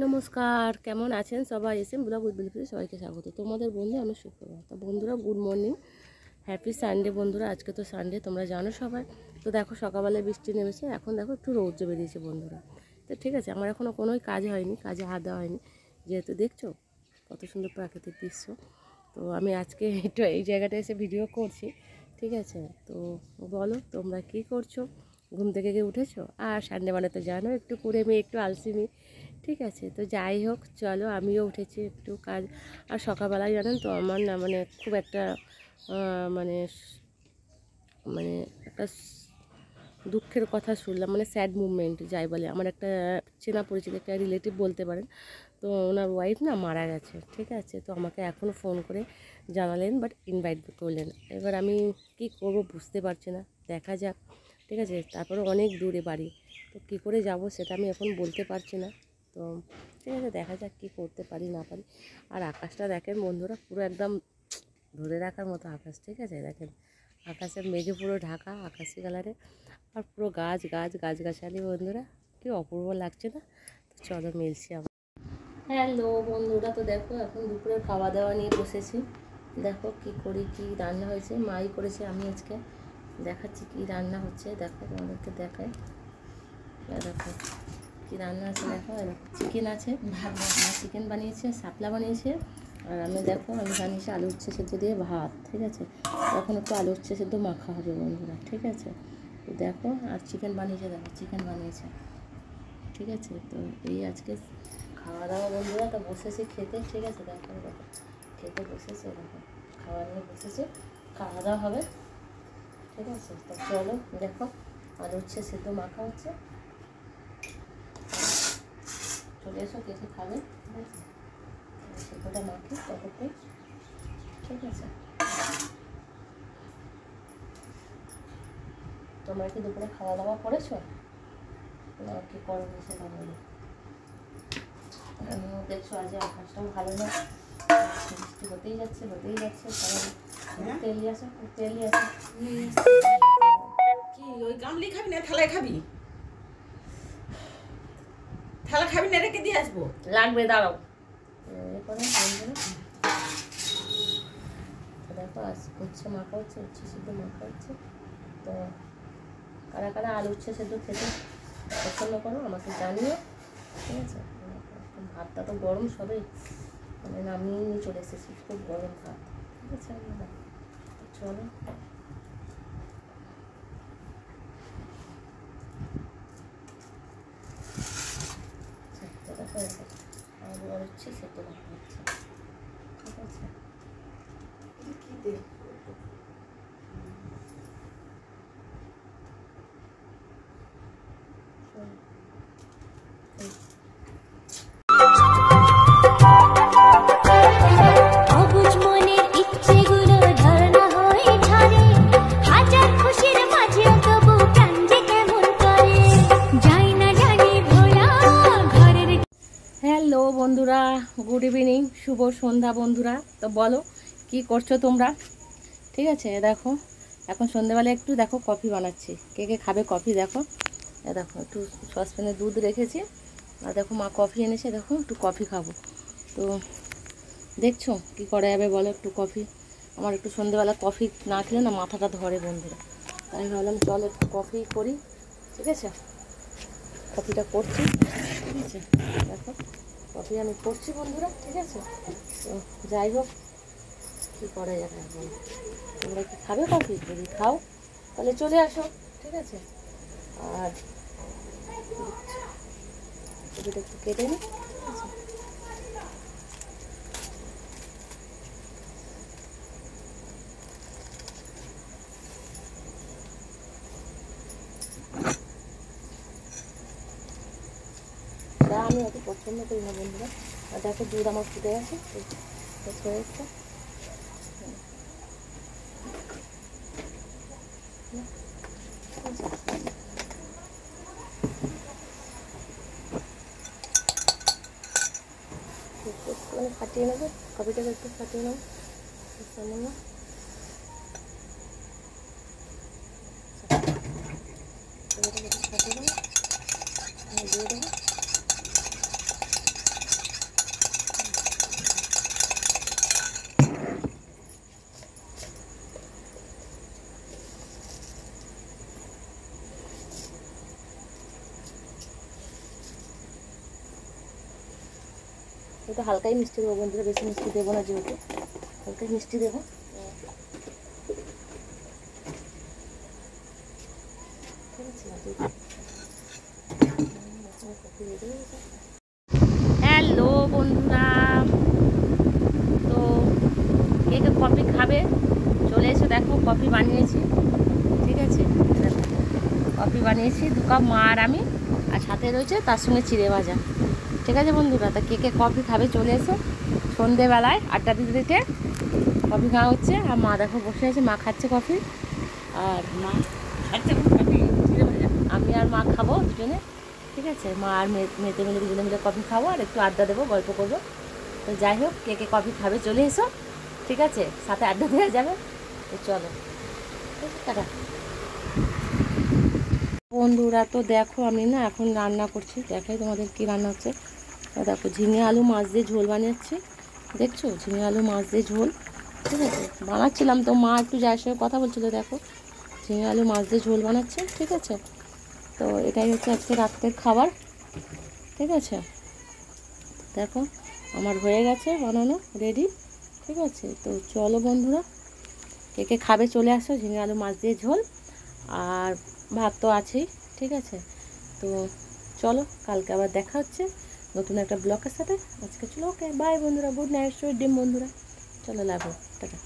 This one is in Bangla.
নমস্কার, কেমন আছেন সবাই? এসএম ব্লগ উইথ বিলিপিতে সবাইকে স্বাগত। তোমাদের বন্ধু আমি সুপ্রভাত। তো বন্ধুরা, গুড মর্নিং, হ্যাপি সানডে। বন্ধুরা, আজকে তো সানডে, তোমরা জানো সবাই। তো দেখো, সকালবেলায় বৃষ্টি নেমেছে, এখন দেখো একটু রৌদ্র বেরিয়েছে বন্ধুরা। তো ঠিক আছে, আমার এখনও কোনোই কাজ হয়নি, কাজে হাত দেওয়া হয়নি, যেহেতু দেখছো কত সুন্দর প্রাকৃতিক দৃশ্য। তো আমি আজকে একটু এই জায়গাটা এসে ভিডিও করছি, ঠিক আছে। তো বলো, তোমরা কি করছো? ঘুম থেকে গিয়ে উঠেছো? আর সানডে মানে তো জানো, একটু করে মেয়ে, একটু আলসিমি, ঠিক আছে। তো যাই হোক, চলো, আমিও উঠেছি একটু কাজ। আর সকালবেলায় জানেন তো, আমার না মানে খুব একটা মানে মানে একটা দুঃখের কথা শুনলাম, মানে স্যাড মুভমেন্ট যাই বলে। আমার একটা চেনা পরিচিত একটা রিলেটিভ বলতে পারেন। তো ওনার ওয়াইফ না মারা গেছে, ঠিক আছে। তো আমাকে এখনও ফোন করে জানালেন, বাট ইনভাইট করলেন। এবার আমি কি করব বুঝতে পারছি না, দেখা যাক, ঠিক আছে। তারপরে অনেক দূরে বাড়ি, তো কী করে যাব সেটা আমি এখন বলতে পারছি না। তো ঠিক আছে, দেখা যাক কী করতে পারি না পারি। আর আকাশটা দেখেন বন্ধুরা, পুরো একদম ধরে রাখার মতো আকাশ, ঠিক আছে। দেখেন, আকাশের মেঘে পুরো ঢাকা, আকাশি কালারে। আর পুরো গাছ গাছ গাছগাছালি বন্ধুরা, কি অপূর্ব লাগছে না? তো চলো মিলছি আবার। হ্যালো বন্ধুরা, তো দেখো এখন দুপুরে খাওয়া দাওয়া নিয়ে বসেছি। দেখো কি করি, কি রান্না হয়েছে, মাই করেছে, আমি আজকে দেখাচ্ছি কি রান্না হচ্ছে। দেখো, তোমাদেরকে দেখায়, দেখো কী রান্না আছে। দেখো, চিকেন আছে, চিকেন বানিয়েছে, শাপলা বানিয়েছে। আর আমি দেখো, আমি বানিয়েছি আলু উচ্ছে সেদ্ধ দিয়ে ভাত, ঠিক আছে। এখন একটু আলু উচ্ছে সেদ্ধ মাখা হবে বন্ধুরা, ঠিক আছে। তো দেখো, আর চিকেন বানিয়েছে, দেখো চিকেন বানিয়েছে, ঠিক আছে। তো এই আজকে খাওয়া দাওয়া বন্ধুরা। তো বসেছি খেতে, ঠিক আছে। দেখো দেখো খেতে বসেছে, দেখো খাওয়া নিয়ে বসেছে, খাওয়া দাওয়া হবে, ঠিক আছে। তো চলো দেখো, আলু উচ্ছে সেদ্ধ মাখা হচ্ছে, চলে এসো কেসে খাবে, ঠিক আছে। সেদ্ধটা মাখি ততক্ষণ, ঠিক আছে। তোমরা কি দুপুরে খাওয়া দাওয়া করেছো? না কি করো সেটা বলো। আমিও দেখছো আজ আকাশটাও ভালো না, বৃষ্টি হতেই যাচ্ছে হতেই যাচ্ছে। সবাই তেলি আসো, তেলি আসো। কি ওই গামলি খাবি না থালায় খাবি? থালা খাবি না, রেখে দিয়ে আসবো। লাগবে, দাঁড়াও। দেখো উচ্ছে মাখা হচ্ছে, উচ্ছে সিদ্ধ মাখা হচ্ছে। তো কারা কারা আলু উচ্ছে সেদ্ধ খেতে পছন্দ করো আমাকে জানিও, ঠিক আছে। ভাতটা তো গরম, সবে মানে নামিয়ে নিয়ে চলে এসেছি, খুব গরম ভাত, ঠিক আছে। চলো দেখো, আলু আর হচ্ছে সেদ্ধ মাখা হচ্ছে, ঠিক আছে। হ্যালো বন্ধুরা, গুড ইভিনিং, শুভ সন্ধ্যা বন্ধুরা। তো বলো কি করছো তোমরা, ঠিক আছে। দেখো এখন সন্ধ্যেবেলা একটু দেখো কফি বানাচ্ছি, কে কে খাবে কফি। দেখো দেখো একটু সসপ্যানে দুধ রেখেছি, আর দেখো মা কফি এনেছে, দেখো একটু কফি খাবো। তো দেখছো কি করা যাবে বলো, একটু কফি। আমার একটু সন্ধ্যেবেলা কফি না খেলে না মাথাটা ধরে বন্ধুরা, তাই ভাবলাম চল একটু কফি করি, ঠিক আছে। কফিটা করছি, ঠিক আছে। দেখো কফি আমি করছি বন্ধুরা, ঠিক আছে। তো যাই হোক, কী করা যাবে এখন। তোমরা কি খাবে কফি? যদি খাও তাহলে চলে আসো, ঠিক আছে। আর কফিটা একটু কেটে নিই, ঠিক আছে। চা আমি অত পছন্দ করি না বন্ধুরা। আর দেখো দুধ আমার ফুটে গেছে, হয়ে যাচ্ছে। একটুখানি ফাটিয়ে নেবো, কফিটাকে একটু ফাটিয়ে নেবো, সামান্য। কফিটাকে একটু ফাটিয়ে দেবো, দিয়ে দেবো। একটু হালকাই মিষ্টি দেবো বন্ধুরা, বেশি মিষ্টি দেবো না, যেহেতু হালকাই মিষ্টি দেবো। হ্যালো বন্ধুরা, তো কে কে কফি খাবে চলে এসে দেখো কফি বানিয়েছি, ঠিক আছে। দেখো কফি বানিয়েছি 2 কাপ, মা আর আমি, আর সাথে রয়েছে তার সঙ্গে চিড়ে ভাজা, ঠিক আছে বন্ধুরা। তা কে কে কফি খাবে চলে এসো। সন্ধেবেলায় আড্ডা দিতে দিতে কফি খাওয়া হচ্ছে, আর মা দেখো বসে আছে, মা খাচ্ছে কফি, আর মা খাচ্ছে কফি চিড়ে ভাজা। আমি আর মা খাবো দুজনে, ঠিক আছে। মা আর মেয়েতে মিলে দুজনে মিলে কফি খাবো, আর একটু আড্ডা দেবো, গল্প করবো। তো যাই হোক, কে কে কফি খাবে চলে এসো, ঠিক আছে, সাথে আড্ডা দেওয়া যাবে। তো চলো, ঠিক আছে, টাটা। বন্ধুরা তো দেখো আমি না এখন রান্না করছি, দেখাই তোমাদের কি রান্না হচ্ছে। তো দেখো ঝিঙে আলু মাছ দিয়ে ঝোল বানাচ্ছি, দেখছো, ঝিঙে আলু মাছ দিয়ে ঝোল, ঠিক আছে। বানাচ্ছিলাম তো মা একটু যার সঙ্গে কথা বলছিলো, দেখো ঝিঙে আলু মাছ দিয়ে ঝোল বানাচ্ছে, ঠিক আছে। তো এটাই হচ্ছে আজকে রাত্রের খাবার, ঠিক আছে। দেখো আমার হয়ে গেছে বানানো, রেডি, ঠিক আছে। তো চলো বন্ধুরা, কে কে খাবে চলে আসো, ঝিঙে আলু মাছ দিয়ে ঝোল, আর ভাত তো আছেই, ঠিক আছে। তো চলো, কালকে আবার দেখা হচ্ছে নতুন একটা ব্লগের সাথে। আজকে চলো, ওকে বাই বন্ধুরা, গুড নাইট, সুইট ড্রিম বন্ধুরা, চলো লাভ, টাটা।